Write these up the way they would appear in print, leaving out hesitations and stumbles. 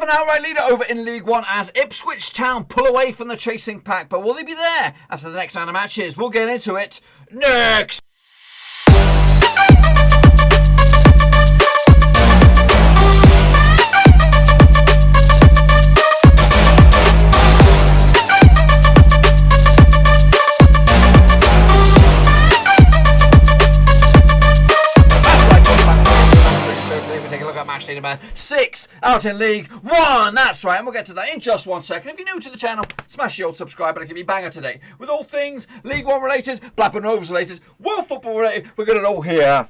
have an outright leader over in League One as Ipswich Town pull away from the chasing pack, but will they be there after the next round of matches? We'll get into it next. Matchday number 6 out in League One. That's right, and we'll get to that in just 1 second. If you're new to the channel, smash the old subscribe button and give me a banger today with all things League One related, Blackpool Rovers related, World Football related. We're going to all here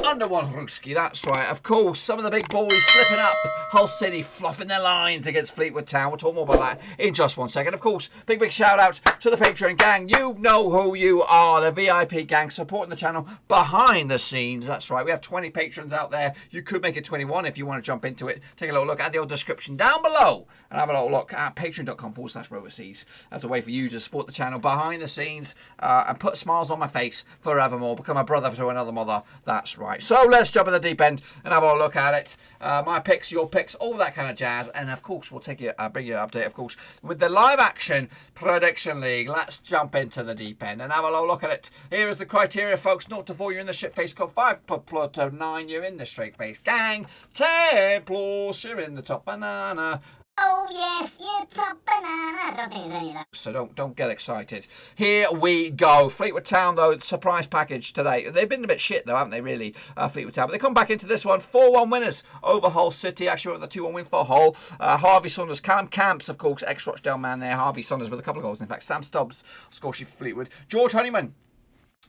under one Ruski. That's right. Of course, some of the big boys slipping up. Hull City fluffing their lines against Fleetwood Town. We'll talk more about that in just 1 second. Of course, big shout out to the Patreon gang. You know who you are. The VIP gang supporting the channel behind the scenes. That's right. We have 20 patrons out there. You could make it 21 if you want to jump into it. Take a little look at the old description down below and have a little look at patreon.com/Roverseas as a way for you to support the channel behind the scenes and put smiles on my face forevermore. Become a brother to another mother. That's right. So let's jump in the deep end and have a look at it. My picks, your picks, all that kind of jazz. And of course, we'll take a bigger update, of course, with the live action prediction league. Let's jump into the deep end and have a little look at it. Here is the criteria, folks. 0 to 4, you're in the shit face club. 5 to 9, you're in the straight face gang. 10 plus, you're in the top banana. Oh yes, you top banana. I don't think there's any of that. So don't get excited. Here we go. Fleetwood Town, though, surprise package today. They've been a bit shit, though, haven't they, really, Fleetwood Town? But they come back into this one. 4-1 winners over Hull City. Actually, with a 2-1 win for Hull. Harvey Saunders, Callum Camps, of course, ex-Rochdale man there. Harvey Saunders with a couple of goals. In fact, Sam Stubbs, score sheet for Fleetwood. George Honeyman,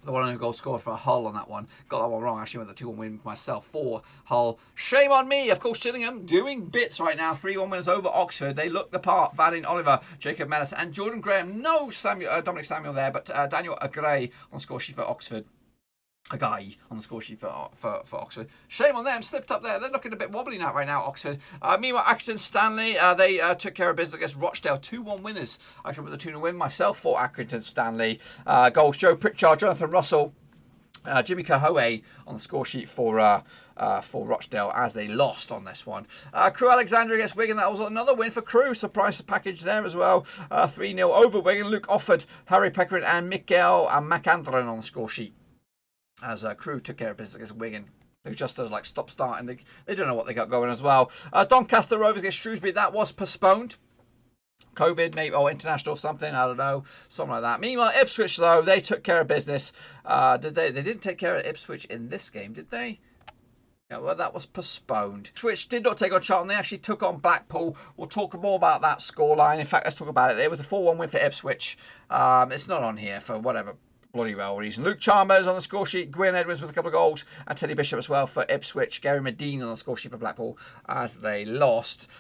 the one and goal scorer for Hull on that one. Got that one wrong, actually, with a 2-1 win myself for Hull. Shame on me. Of course, Gillingham doing bits right now. 3-1 winners over Oxford. They look the part. Vadim Oliver, Jacob Menace, and Jordan Graham. No Dominic Samuel there, but Daniel Gray on the score sheet for Oxford. A guy on the score sheet for Oxford. Shame on them. Slipped up there. They're looking a bit wobbly now right now, Oxford. Meanwhile, Accrington, Stanley, they took care of business against Rochdale. 2-1 winners. Actually, with the 2-0 win myself for Accrington, Stanley. Goals, Joe Pritchard, Jonathan Russell. Jimmy Kahoe on the score sheet for Rochdale as they lost on this one. Crewe Alexandra against Wigan. That was another win for Crewe. Surprise package there as well. 3-0 over Wigan. Luke Offord, Harry Peckering, and Mikael McAndron on the score sheet as Crewe took care of business against Wigan. Who just like stop starting. They don't know what they got going as well. Doncaster Rovers against Shrewsbury. That was postponed. COVID, maybe, or international something, I don't know, something like that. Meanwhile, Ipswich, though, they took care of business. They didn't take care of Ipswich in this game, did they? Yeah, well, that was postponed. Ipswich did not take on Charlton. They actually took on Blackpool. We'll talk more about that scoreline. In fact, let's talk about it. It was a 4-1 win for Ipswich. It's not on here for whatever bloody well reason. Luke Chalmers on the score sheet, Gwyn Edwards with a couple of goals, and Teddy Bishop as well for Ipswich. Gary Medine on the score sheet for Blackpool as they lost.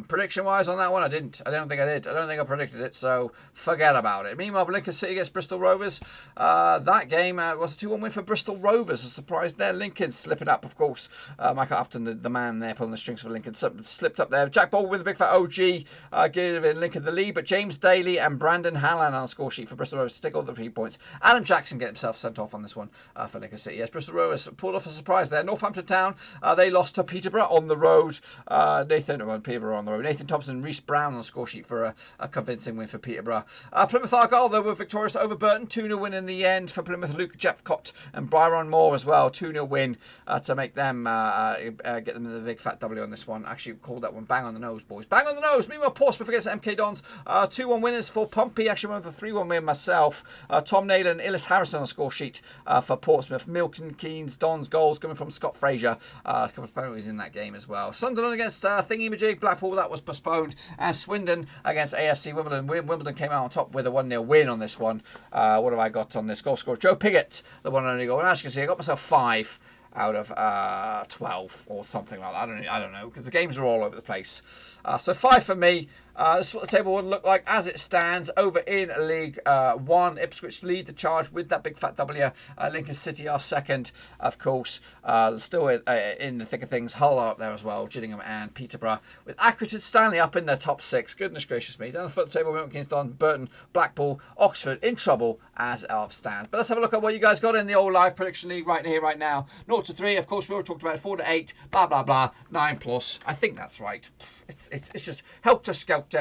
Prediction wise on that one, I don't think I did. I don't think I predicted it, so forget about it. Meanwhile, Lincoln City against Bristol Rovers. That game was a 2-1 win for Bristol Rovers. A surprise there. Lincoln slipping up, of course. Michael Upton, the man there pulling the strings for Lincoln, slipped up there. Jack Ball with a big fat OG, giving Lincoln the lead, but James Daly and Brandon Hallan on the score sheet for Bristol Rovers to take all the 3 points. Adam Jackson getting himself sent off on this one for Lincoln City. Yes, Bristol Rovers pulled off a surprise there. Northampton Town, they lost to Peterborough on the road. Peterborough on the road. Nathan Thompson and Reece Brown on the score sheet for a convincing win for Peterborough. Plymouth Argyle, they were victorious over Burton. 2-0 win in the end for Plymouth. Luke Jeffcott and Byron Moore as well. 2-0 win to make them get them the big fat W on this one. Actually called that one bang on the nose, boys. Bang on the nose. Meanwhile, Portsmouth against MK Dons. 2-1 winners for Pompey. Actually went for 3-1 win myself. Tom Naylor and Illis Harrison on the score sheet for Portsmouth. Milton, Keynes, Don's goals coming from Scott Fraser. A couple of penalties in that game as well. Sunderland against Thingy-Majig, Blackpool, that was postponed. And Swindon against AFC Wimbledon. Wimbledon came out on top with a 1-0 win on this one. What have I got on this goal scorer? Joe Piggott, the one and only goal. And as you can see, I got myself 5 out of 12 or something like that. I don't know, because the games are all over the place. So 5 for me. This is what the table would look like as it stands over in League One. Ipswich lead the charge with that big fat W. Lincoln City are second, of course. Still in the thick of things. Hull are up there as well. Gillingham and Peterborough. With Accrington, Stanley up in the top 6. Goodness gracious me. Down the foot of the table, Milton, Keynes, Burton, Blackpool, Oxford in trouble as of stands. But let's have a look at what you guys got in the old live prediction league right here, right now. 0 to 3, of course, we already talked about it. 4 to 8, blah, blah, blah. 9 plus. I think that's right. It's just helter-skelter.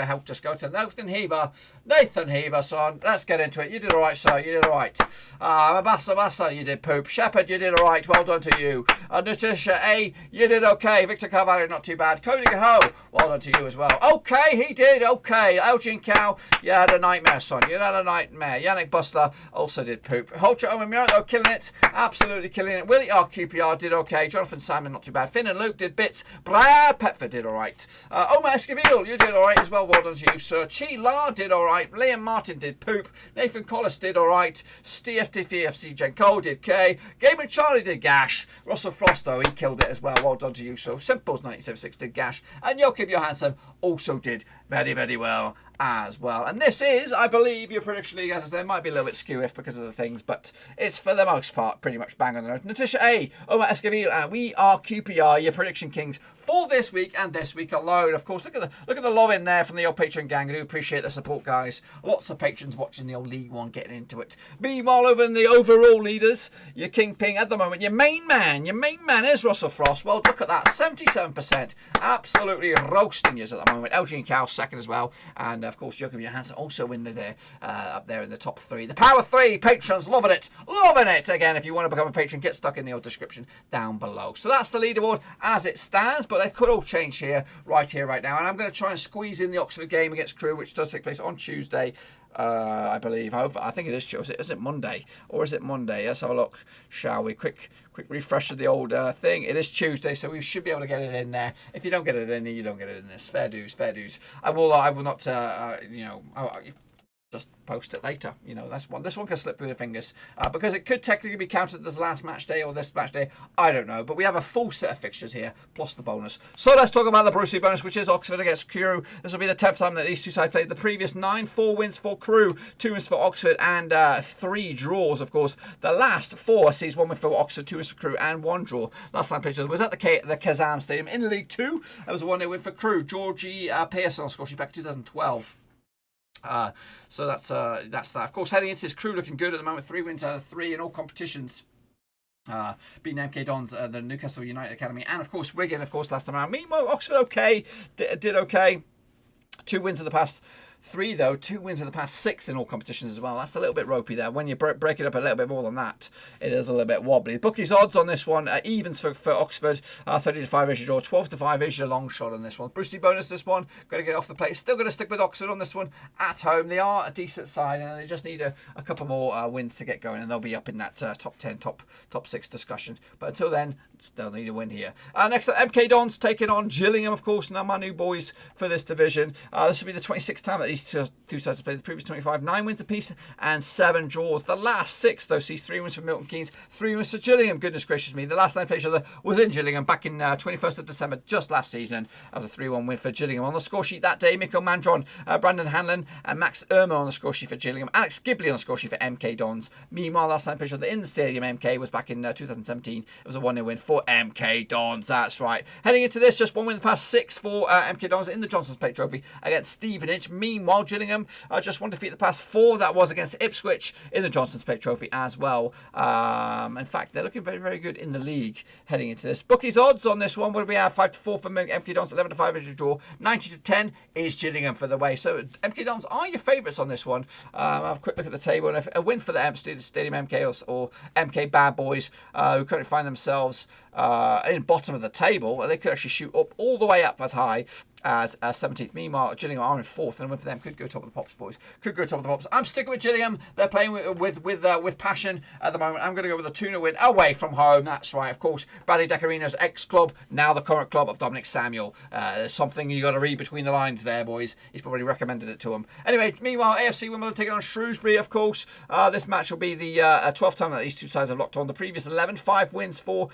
Nathan Heaver, son. Let's get into it. You did all right, sir. You did all right. Mabassa, you did poop. Shepherd, you did all right. Well done to you. Natasha A, you did okay. Victor Carvalho, not too bad. Cody Ho, well done to you as well. Okay, he did okay. Elgin Cow, you had a nightmare, son. You had a nightmare. Yannick Bustler also did poop. Holcher Owen Miro, killing it. Absolutely killing it. Willie R. QPR did okay. Jonathan Simon, not too bad. Finn and Luke did bits. Brad Petford did all right. Omar Esquivel, you did all right as well. Well done to you, sir. Chi La did all right. Liam Martin did poop. Nathan Collis did all right. Steve TFC Jen Cole did K. Game and Charlie did gash. Russell Frost, though, he killed it as well. Well done to you, so Simples 1976 did gash. And Joachim Johansson also did very, very well as well. And this is, I believe, your prediction league, as I said, might be a little bit skew if because of the things, but it's for the most part pretty much bang on the nose. Natasha A, Omar Esquivel, and we are QPR, your prediction kings for this week and this week alone. Of course, look at the love in there from the old Patreon gang. I do appreciate the support, guys. Lots of patrons watching the old League One, getting into it. Meanwhile, over in the overall leaders, your kingpin at the moment, your main man is Russell Frost. Well, look at that, 77%, absolutely roasting you at the moment. LG Cow second as well, and of course Joachim Johansson also in there, up there in the top 3. The Power 3 patrons, loving it. Again, if you want to become a patron, get stuck in the old description down below. So that's the leaderboard as it stands, but it could all change here, right now. And I'm going to try and squeeze in the Oxford game against Crewe, which does take place on Tuesday. I believe. I think it is Tuesday. Is it Monday? Or is it Monday? Let's have a look, shall we? Quick refresh of the old thing. It is Tuesday, so we should be able to get it in there. If you don't get it in, you don't get it in this. Fair dues. I will not, just post it later. This one can slip through the fingers because it could technically be counted as the last match day or this match day. I don't know, but we have a full set of fixtures here plus the bonus. So let's talk about the Brucey bonus, which is Oxford against Crewe. This will be the 10th time that these two sides played. The previous 9, 4 wins for Crewe, 2 wins for Oxford, and 3 draws. Of course, the last 4 sees 1 win for Oxford, 2 wins for Crewe, and 1 draw. Last time played was at the Kazam Stadium in League 2. That was a 1-0 win for Crewe. Georgie Pearson on score sheet back in 2012. So that's that. Of course, heading into this, Crewe looking good at the moment. 3 wins out of 3 in all competitions. Beating MK Dons, the Newcastle United Academy, and of course Wigan, of course, last time around. Meanwhile, Oxford did okay. 2 wins in the past 3, though. 2 wins in the past 6 in all competitions as well. That's a little bit ropey there. When you break it up a little bit more than that, it is a little bit wobbly. Bookies odds on this one, evens for Oxford. 30 to 5 is your draw. 12 to 5 is your long shot on this one. Brucey bonus this one. Got to get off the plate. Still going to stick with Oxford on this one at home. They are a decent side, and they just need a couple more wins to get going, and they'll be up in that top 10, top 6 discussion. But until then, they'll need a win here. Next up, MK Dons taking on Gillingham, of course. Now my new boys for this division. This will be the 26th time that these two sides have played. The previous 25, 9 wins apiece and 7 draws. The last 6, though, sees 3 wins for Milton Keynes, 3 wins for Gillingham. Goodness gracious me. The last time they played each other was in Gillingham back in 21st of December, just last season. That was a 3-1 win for Gillingham. On the score sheet that day, Mikko Mandron, Brandon Hanlon, and Max Irma on the score sheet for Gillingham. Alex Gibley on the score sheet for MK Dons. Meanwhile, last time they played each other in the stadium, MK was back in 2017. It was a 1-0 win for MK Dons. That's right. Heading into this, just 1 win in the past 6 for MK Dons in the Johnson's Plate Trophy against Stevenage. Meanwhile, Gillingham just 1 defeat the past 4. That was against Ipswich in the Johnson's Plate Trophy as well. In fact, they're looking very, very good in the league heading into this. Bookies odds on this one. What do we have? 5 to 4 for MK Dons, 11 to 5 is your draw. 90 to 10 is Gillingham for the way. So MK Dons are your favourites on this one. Have a quick look at the table, and if a win for the Stadium MK or MK Bad Boys, who currently find themselves in bottom of the table, they could actually shoot up all the way up as high as 17th. Meanwhile, Gillingham are in 4th, and a win for them could go top of the pops, boys. Could go top of the pops. I'm sticking with Gillingham. They're playing with passion at the moment. I'm going to go with a 2-0 win away from home. That's right, of course. Bradley Decarino's ex-club, now the current club of Dominic Samuel. There's something you got to read between the lines there, boys. He's probably recommended it to him. Anyway, meanwhile, AFC Wimbledon taking on Shrewsbury, of course. This match will be the 12th time that these two sides have locked on. The previous 11, 5 wins for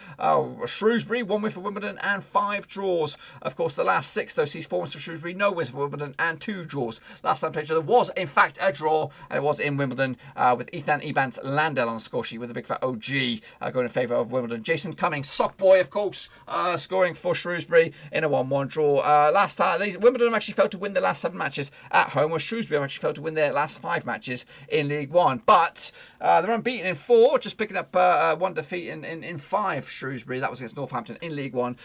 Shrewsbury, 1 win for Wimbledon, and 5 draws. Of course, the last 6, though, sees 4 wins for Shrewsbury, no wins for Wimbledon, and 2 draws. Last time played each other was, in fact, a draw, and it was in Wimbledon with Ethan Ebans Landell on the score sheet with a big fat OG going in favour of Wimbledon. Jason Cummings, sock boy, of course, scoring for Shrewsbury in a 1-1 draw. Last time, Wimbledon have actually failed to win their last 7 matches at home, where Shrewsbury have actually failed to win their last 5 matches in League One. But they're unbeaten in 4, just picking up 1 defeat in 5, Shrewsbury. That was against Northampton in League One.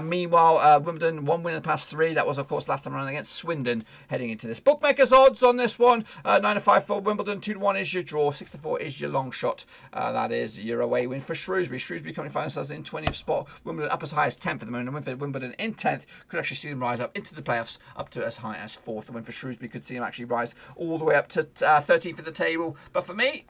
Meanwhile, Wimbledon 1 win in the past 3. That was, of course, last time around against Swindon heading into this. Bookmakers odds on this one, 9-5 for Wimbledon, 2-1 is your draw, 6-4 is your long shot. That is your away win for Shrewsbury. Shrewsbury currently find themselves in 20th spot. Wimbledon up as high as 10th at the moment. And Wimbledon in 10th could actually see them rise up into the playoffs, up to as high as 4th. The win for Shrewsbury could see them actually rise all the way up to 13th of the table. But for me,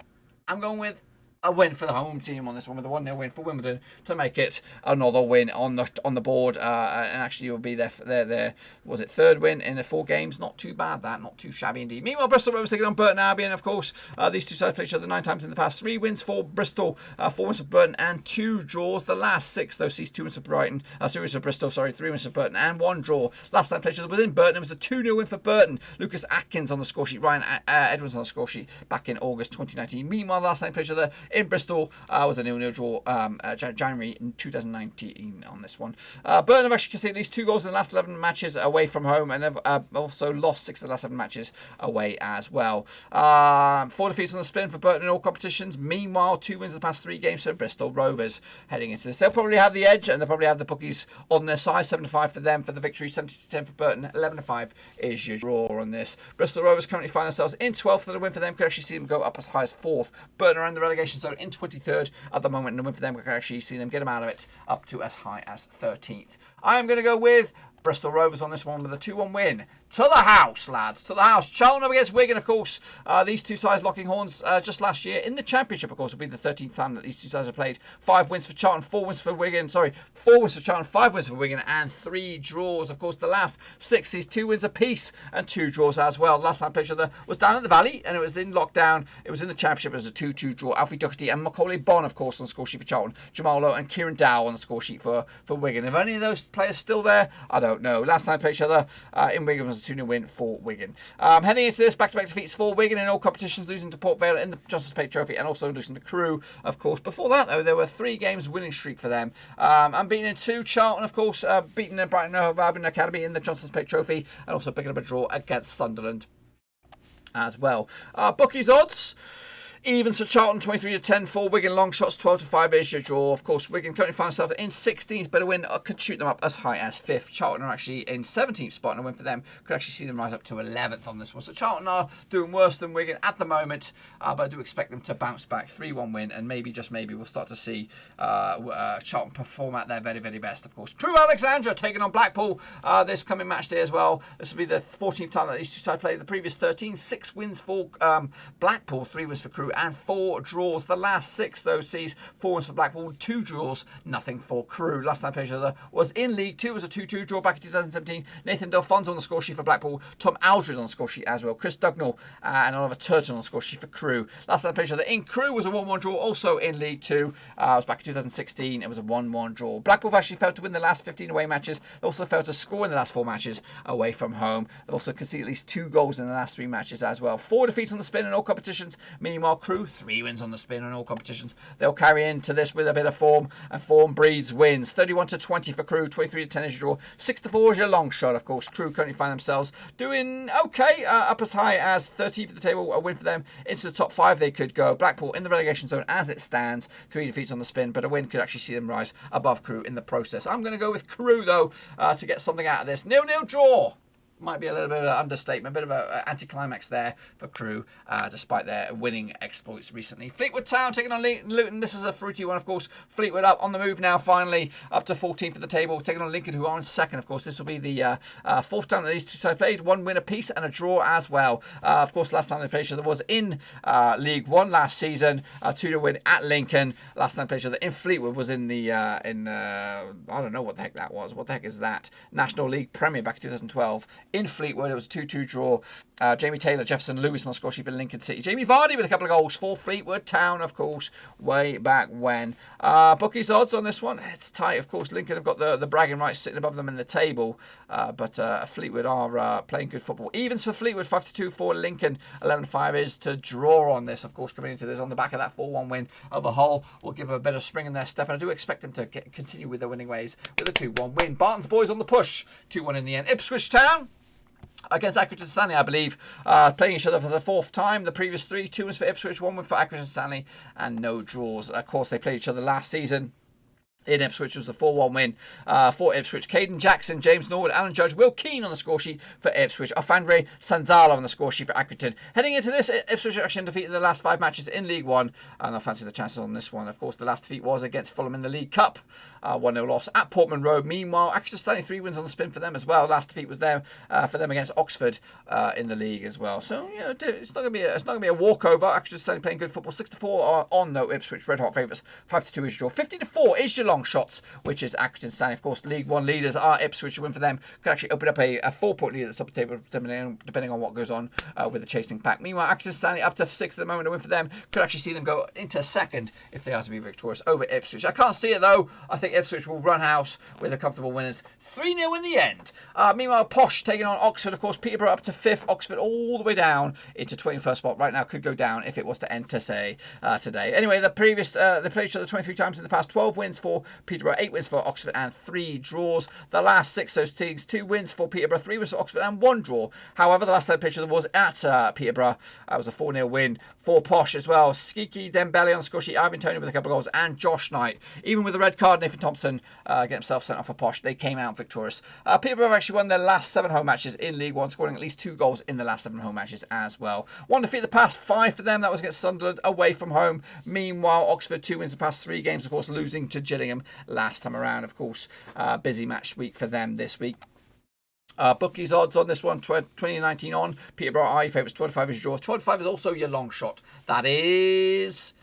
I'm going with a win for the home team on this one, with a 1-0 win for Wimbledon to make it another win on the board, and actually will be their was it 3rd win in the 4 games. Not too bad, that, not too shabby indeed. Meanwhile, Bristol Rovers taking on Burton Albion, of course. These two sides played each other 9 times in the past. 3 wins for Bristol, 4 wins for Burton, and 2 draws. The last 6 though sees 2 wins for Brighton, 2 wins for Bristol, 3 wins for Burton, and 1 draw. Last time played each other within Burton, it was a 2-0 win for Burton. Lucas Atkins on the score sheet, Ryan Edwards on the score sheet back in August 2019. Meanwhile, last time played each other in Bristol was a 0-0 draw, January 2019 on this one. Burton have actually conceded at least 2 goals in the last 11 matches away from home, and they've also lost 6 of the last 7 matches away as well. 4 defeats on the spin for Burton in all competitions. Meanwhile, 2 wins in the past 3 games for Bristol Rovers heading into this. They'll probably have the edge, and they'll probably have the bookies on their side. 7-5 for them for the victory, 70-10 for Burton, 11-5 is your draw on this. Bristol Rovers currently find themselves in 12th, and a win for them could actually see them go up as high as 4th. Burton are in the relegation zone in 23rd at the moment, and a win for them could actually see them get them out of it up to as high as 13th. I am going to go with Bristol Rovers on this one with a 2-1 win. To the house, lads. To the house. Charlton up against Wigan, of course. These two sides locking horns just last year. In the Championship, of course, will be the 13th time that these two sides have played. 5 wins for Charlton, 4 wins for Wigan. 4 wins for Charlton, 5 wins for Wigan, and 3 draws. Of course, the last 6 is 2 wins apiece and 2 draws as well. Last time played each other was down at the Valley, and it was in lockdown. It was in the Championship. It was a 2-2 draw. Alfie Doherty and Macaulay Bonne, of course, on the score sheet for Charlton. Jamal Lowe and Kieran Dow on the score sheet for Wigan. If any of those players still there, I don't know. Last time played each other in Wigan was a 2-0 win for Wigan. Heading into this, back-to-back defeats for Wigan in all competitions, losing to Port Vale in the Justice Plate Trophy and also losing to Crewe, of course. Before that, though, there were 3 games winning streak for them. Unbeaten in 2, Charlton, of course, beating the Brighton Hove Albion Academy in the Johnson's Plate Trophy, and also picking up a draw against Sunderland as well. Bookies odds. Evens for Charlton, 23-10 for Wigan. Long shots, 12-5 is your draw. Of course, Wigan currently find themselves in 16th, but a win could shoot them up as high as 5th. Charlton are actually in 17th spot, and a win for them could actually see them rise up to 11th on this one. So Charlton are doing worse than Wigan at the moment, but I do expect them to bounce back. 3-1 win, and maybe, just maybe, we'll start to see Charlton perform at their very, very best, of course. Crewe Alexandra taking on Blackpool this coming match day as well. This will be the 14th time that these two sides played. The previous 13, 6 wins for Blackpool, 3 wins for Crewe, and 4 draws. The last 6, though, sees 4 wins for Blackpool, 2 draws, nothing for Crewe. Last time played each other was in League 2, was a 2-2 draw back in 2017. Nathan Delfonso on the score sheet for Blackpool, Tom Aldred on the score sheet as well, Chris Dugnall and Oliver Turton on the score sheet for Crewe. Last time played each other in Crewe was a 1-1 draw, also in League 2. It was back in 2016. It was a 1-1 draw. Blackpool have actually failed to win the last 15 away matches. They also failed to score in the last 4 matches away from home. They've also conceded at least 2 goals in the last 3 matches as well. 4 defeats on the spin in all competitions. Meanwhile, Crewe, 3 wins on the spin in all competitions. They'll carry into this with a bit of form, and form breeds wins. 31-20 for Crewe, 23-10 is your draw, 6-4 is your long shot, of course. Crewe currently find themselves doing okay, up as high as 13th for the table. A win for them into the top 5 they could go. Blackpool in the relegation zone as it stands, 3 defeats on the spin, but a win could actually see them rise above Crewe in the process. I'm going to go with Crewe, though, to get something out of this. 0-0 draw. Might be a little bit of an understatement, a bit of an anticlimax there for Crewe, despite their winning exploits recently. Fleetwood Town taking on Luton. This is a fruity one, of course. Fleetwood up on the move now, finally, up to 14th of the table, taking on Lincoln, who are in 2nd, of course. This will be the 4th time that these two sides played. 1 win apiece and a draw as well. Of course, last time they played each other was in League 1 last season. 2-0 win at Lincoln. Last time they played each other in Fleetwood was in the, I don't know what the heck that was. What the heck is that? National League Premier back in 2012 in Fleetwood. It was a 2-2 draw. Jamie Taylor, Jefferson Lewis on the score sheet for Lincoln City. Jamie Vardy with a couple of goals for Fleetwood Town, of course, way back when. Bookies odds on this one. It's tight, of course. Lincoln have got the bragging rights sitting above them in the table. But Fleetwood are playing good football. Evens for Fleetwood, 5-2 for Lincoln. 11-5 is to draw on this, of course, coming into this on the back of that 4-1 win over Hull. Will give them a bit of spring in their step. And I do expect them to continue with their winning ways with a 2-1 win. Barton's boys on the push. 2-1 in the end. Ipswich Town against Accrington Stanley, I believe, playing each other for the fourth time. The previous 3, 2 wins for Ipswich, 1 win for Accrington Stanley, and no draws. Of course, they played each other last season in Ipswich. It was a 4-1 win for Ipswich. Caden Jackson, James Norwood, Alan Judge, Will Keane on the score sheet for Ipswich. Afandre Sanzala on the score sheet for Accrington. Heading into this, Ipswich are actually undefeated in the last 5 matches in League One, and I fancy the chances on this one. Of course, the last defeat was against Fulham in the League Cup, 1-0 loss at Portman Road. Meanwhile, Accrington Stanley 3 wins on the spin for them as well. Last defeat was there for them against Oxford in the league as well. So it's not gonna be a walkover. Accrington Stanley playing good football. 6-4 on though. Ipswich red hot favourites. 5-2 is your draw. 50-4 is your long shots, which is Accrington Stanley. Of course, League One leaders are Ipswich. A win for them could actually open up a 4-point lead at the top of the table, depending on what goes on with the chasing pack. Meanwhile, Accrington Stanley up to 6th at the moment. A win for them could actually see them go into 2nd if they are to be victorious over Ipswich. I can't see it though. I think Ipswich will run house with a comfortable winners. 3-0 in the end. Meanwhile, Posh taking on Oxford. Of course, Peterborough up to 5th. Oxford all the way down into 21st spot. Right now, could go down if it was to enter, say, today. Anyway, they played each other 23 times in the past. 12 wins for Peterborough, 8 wins for Oxford, and 3 draws. The last 6 those teams, 2 wins for Peterborough, 3 wins for Oxford, and 1 draw. However, the last time picture was at Peterborough. That was a 4-0 win for Posh as well. Skiki Dembele on the score sheet, Ivan Toney with a couple of goals, and Josh Knight. Even with the red card, Nathan Thompson getting himself sent off for Posh. They came out victorious. Peterborough have actually won their last 7 home matches in League One, scoring at least 2 goals in the last 7 home matches as well. 1 defeat the past 5 for them. That was against Sunderland away from home. Meanwhile, Oxford 2 wins the past 3 games, of course, losing to Gillingham last time around. Of course, busy match week for them this week. Bookies odds on this one, 2019 on. Peterborough are your favourites. 25 is your draw. 25 is also your long shot. That is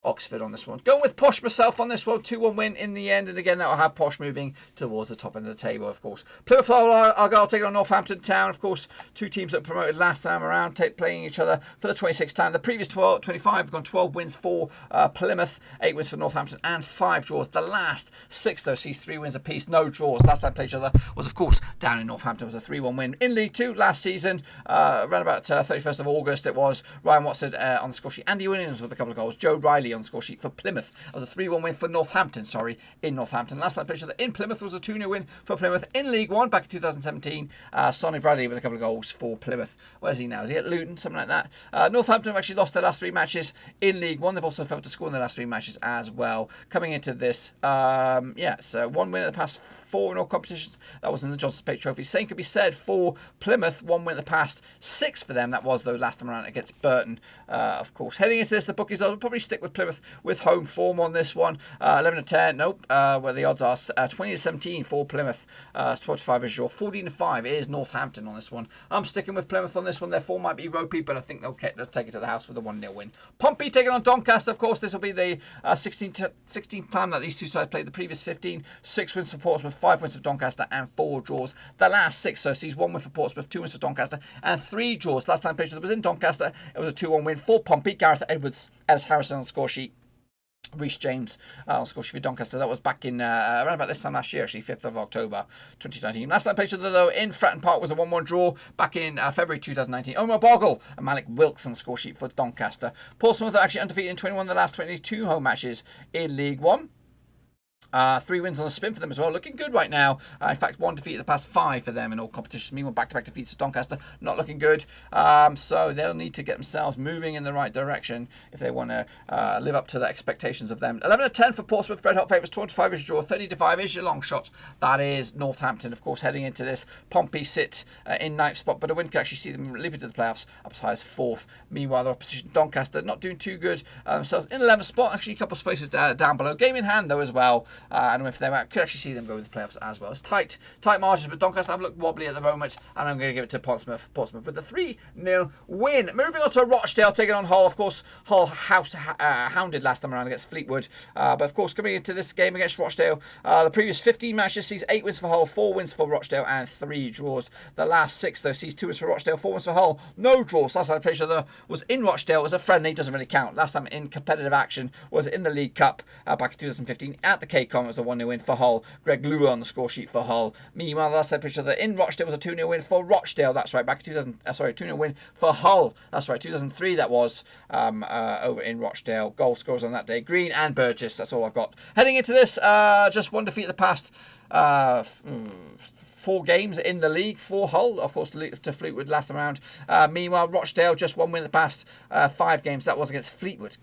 Oxford on this one. Going with Posh myself on this one. 2-1 win in the end. And again, that will have Posh moving towards the top end of the table, of course. Plymouth Argyle taking on Northampton Town. Of course, 2 teams that promoted last time around, playing each other for the 26th time. The previous 25 have gone 12 wins for Plymouth, 8 wins for Northampton, and 5 draws. The last 6, though, sees 3 wins apiece, no draws. Last time they played each other was, of course, down in Northampton. It was a 3-1 win in League 2 last season. Around about 31st of August, it was Ryan Wotsa on the score sheet. Andy Williams with a couple of goals. Joe Riley on the score sheet for Plymouth. That was a 3-1 win for Northampton, in Northampton. Last time played each other in Plymouth was a 2-0 win for Plymouth in League One back in 2017. Sonny Bradley with a couple of goals for Plymouth. Where's he now? Is he at Luton? Something like that. Northampton have actually lost their last 3 matches in League One. They've also failed to score in their last 3 matches as well. Coming into this, so 1 win in the past 4 in all competitions. That was in the Johnson Plate Trophy. Same could be said for Plymouth. 1 win in the past 6 for them. That was, though, last time around against Burton. Of course, heading into this, the bookies will probably stick with Plymouth with home form on this one. 11-10, nope. Where the odds are 20-17 for Plymouth. 25 is your. 14-5 is Northampton on this one. I'm sticking with Plymouth on this one. Their form might be ropey, but I think they'll take it to the house with a 1-0 win. Pompey taking on Doncaster. Of course, this will be the 16th time that these two sides played. The previous 15, 6 wins for Portsmouth, 5 wins for Doncaster, and 4 draws. The last 6, so sees 1 win for Portsmouth, 2 wins for Doncaster, and 3 draws. Last time played was in Doncaster. It was a 2-1 win for Pompey. Gareth Edwards, Ellis Harrison on the score sheet. Reece James on score sheet for Doncaster. That was back in around about this time last year, actually, 5th of October 2019. Last time played though in Fratton Park was a 1-1 draw back in February 2019. Omar Bogle and Malik Wilkes on the score sheet for Doncaster. Portsmouth are actually undefeated in 21 of the last 22 home matches in League One. 3 wins on the spin for them as well. Looking good right now. In fact, 1 defeat in the past 5 for them in all competitions. Meanwhile, back-to-back defeats for Doncaster. Not looking good. So they'll need to get themselves moving in the right direction if they want to live up to the expectations of them. 11-10 for Portsmouth. Red hot favourites. 25 is your draw. 30-5 is your long shot. That is Northampton. Of course, heading into this, Pompey sit in 9th spot, but a win could actually see them leap into the playoffs up as high as 4th. Meanwhile, the opposition Doncaster not doing too good themselves in 11th spot. Actually, a couple of spaces down below. Game in hand, though, as well. and if they could actually see them go with the playoffs as well. It's tight margins, but Doncaster have looked wobbly at the moment, and I'm going to give it to Portsmouth with a 3-0 win. Moving on to Rochdale, taking on Hull. Of course, Hull hounded last time around against Fleetwood, but of course, coming into this game against Rochdale, the previous 15 matches sees 8 wins for Hull, 4 wins for Rochdale, and 3 draws. The last 6, though, sees 2 wins for Rochdale, 4 wins for Hull, no draws. Last time I played each other was in Rochdale. It was a friendly, doesn't really count. Last time in competitive action was in the League Cup back in 2015 at the KCOM. It was a 1-0 win for Hull. Greg Lua on the score sheet for Hull. Meanwhile, last time I played each other in Rochdale was a 2-0 win for Rochdale. That's right, back in 2-0 win for Hull. That's right, 2003 that was over in Rochdale. Goal scorers on that day, Green and Burgess. That's all I've got. Heading into this, just one defeat in the past 4 games in the league for Hull, of course, to Fleetwood last time around. Meanwhile, Rochdale just 1 win in the past 5 games. That was against Fleetwood.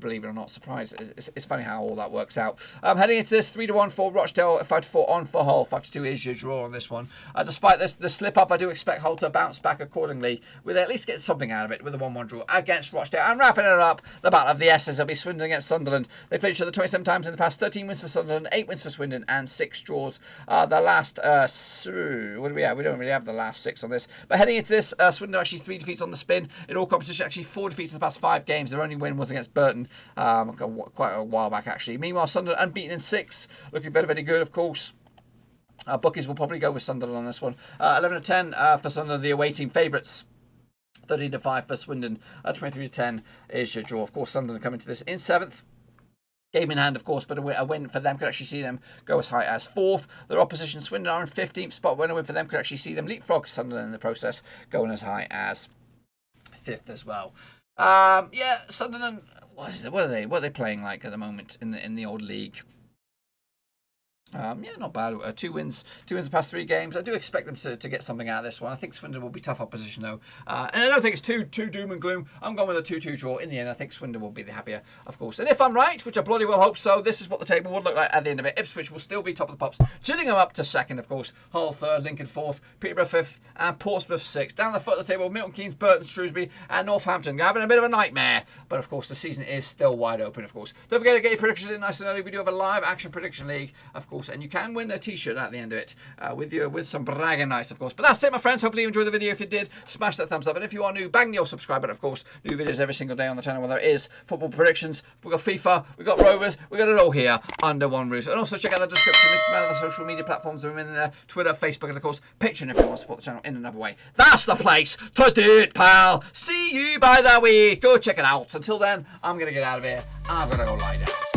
Believe it or not, surprised. It's funny how all that works out. Heading into this, 3-1 for Rochdale, 5-4 on for Hull. 5-2 is your draw on this one. Despite the slip up, I do expect Hull to bounce back accordingly, with at least get something out of it with a 1-1 draw against Rochdale. And wrapping it up, the battle of the S's. It'll be Swindon against Sunderland. They played each other 27 times in the past. 13 wins for Sunderland, 8 wins for Swindon, and 6 draws. The last what do we have? We don't really have the last 6 on this. But heading into this, Swindon actually 3 defeats on the spin in all competition. Actually 4 defeats in the past 5 games. Their only win was against Burton, quite a while back actually. Meanwhile, Sunderland unbeaten in 6, looking very, very good, of course. Bookies will probably go with Sunderland on this one. 11-10 for Sunderland, the away team favourites. 13-5 for Swindon. 23-10 is your draw. Of course, Sunderland coming to this in 7th. Game in hand, of course, but a win for them could actually see them go as high as 4th. Their opposition, Swindon, are in 15th spot. When a win for them could actually see them leapfrog Sunderland in the process, going as high as 5th as well. Sunderland. What are they playing like at the moment in the old league? Not bad. 2 wins in the past 3 games. I do expect them to get something out of this one. I think Swindon will be tough opposition though, and I don't think it's too doom and gloom. I'm going with a 2-2 draw in the end. I think Swindon will be the happier, of course. And if I'm right, which I bloody well hope so, this is what the table would look like at the end of it. Ipswich will still be top of the pops. Gillingham up to 2nd, of course. Hull 3rd, Lincoln 4th, Peterborough 5th, and Portsmouth 6th. Down the foot of the table, Milton, Keynes, Burton, Shrewsbury, and Northampton. Having a bit of a nightmare, but of course the season is still wide open. Of course, don't forget to get your predictions in nice and early. We do have a live action prediction league, of course, and you can win a t-shirt at the end of it with some bragging rights, of course. But that's it, my friends. Hopefully you enjoyed the video. If you did, smash that thumbs up, and if you are new, bang your subscribe button. Of course, new videos every single day on the channel, whether it is football predictions, we've got FIFA, we've got Rovers, we've got it all here under one roof. And also check out the description, links to my other social media platforms. We're in there, Twitter, Facebook, and of course Patreon if you want to support the channel in another way. That's the place to do it, pal. See you by the week. Go check it out. Until then, I'm gonna get out of here. I'm gonna go lie down.